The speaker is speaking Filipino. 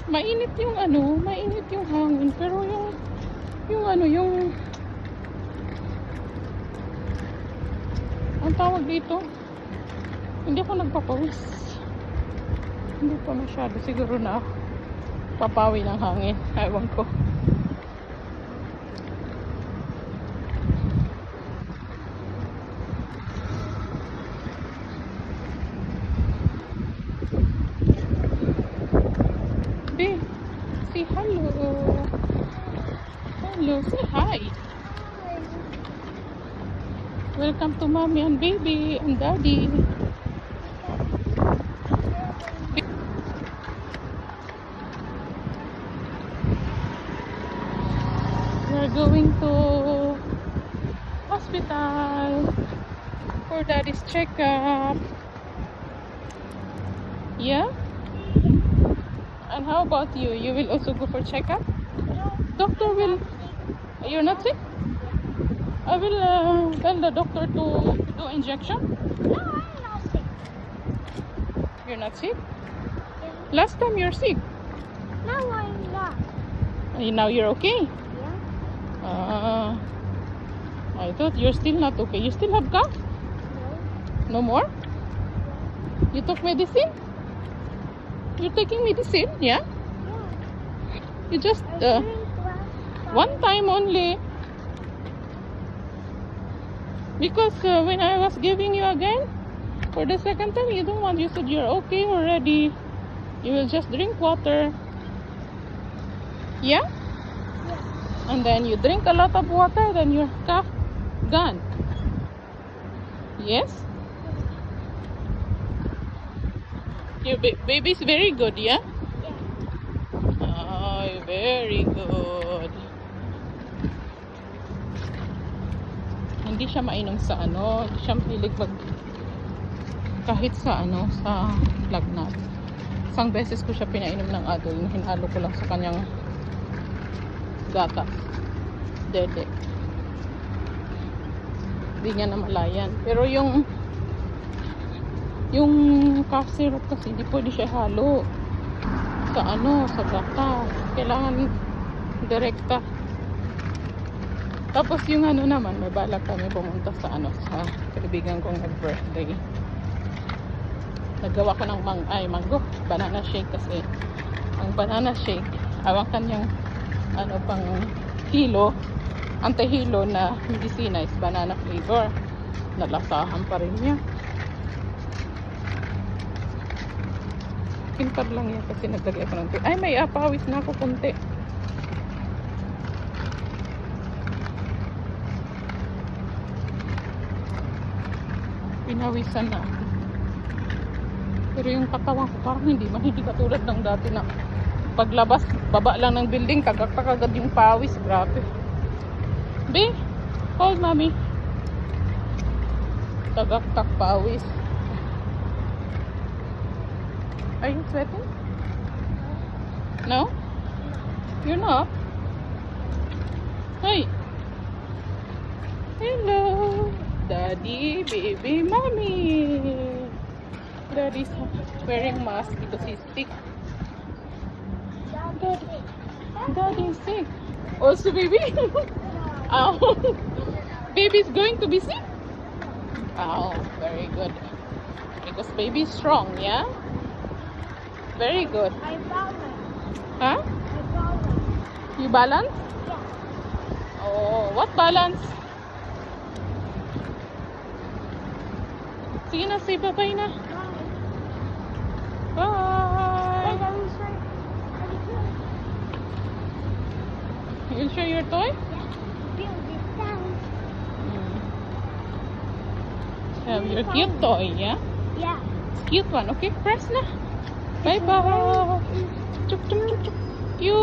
Mainit yung mainit yung hangin, pero yung ang tawag dito, hindi ako nagpapawis. Hindi pa masyado, siguro na papawi ng hangin, ewan ko. Say hello. Hello, say hi. Welcome to mommy and baby and daddy. We're going to hospital for daddy's checkup. Yeah? And how about you? You will also go for checkup? Doctor will... You're not sick? I will tell the doctor to do injection. No, I'm not sick. You're not sick? Last time you're sick. No, I'm not. Now you're okay? Yeah. I thought you're still not okay. You still have cough? No. No more? You took medicine? You're taking medicine? Yeah? Yeah. You just I drink last one time only. Because when I was giving you again for the second time, you don't want. You said you're okay already. You will just drink water. Yeah? Yeah. And then you drink a lot of water, then your cough gone. Yes? Your baby's very good, yeah? Yeah. Oh, very good. Hindi siya mainom sa hindi siya mahilig kahit sa sa lagnat. Isang beses ko siya pinainom ng adol, hinalo ko lang sa kanyang gata. Dede. Hindi niya namalayan. Pero yung cough syrup kasi hindi pwede siya halo sa sa gata. Kailangan direkta. Tapos yung naman, may balak kami pumunta sa sa kaibigan kong nag-birthday. Naggawa ko ng mango, banana shake kasi ang banana shake, awang kanyang pang hilo, antihilo na medisina is banana flavor. Nalasahan pa rin niya. Kimpad lang yan kasi naglagay ako ng ay, may apawis na ako konti. Pinawisan na. Pero yung katawan ko parang hindi katulad ng dati na paglabas, baba lang ng building, kagad yung pawis. Grabe. Be, hold mommy. Tagaktak pawis. Are you sweating? No? You're not? Hey. Hello. Daddy, baby, mommy. Daddy's wearing mask because he's sick. Daddy's sick. Also, baby. Oh, baby's going to be sick. Oh, very good. Because baby's strong, yeah? Very good. I balance. Huh? I balance. You balance? Yeah. Oh, what balance? Sige na, say bye-bye na. Bye. Bye. Wait, I will show you. You'll show your toy? Yeah. Build this down. Have your cute toy, yeah? Yeah. It's cute one. Okay, press na. Bye-bye. Chup, chup, chup, chup. You.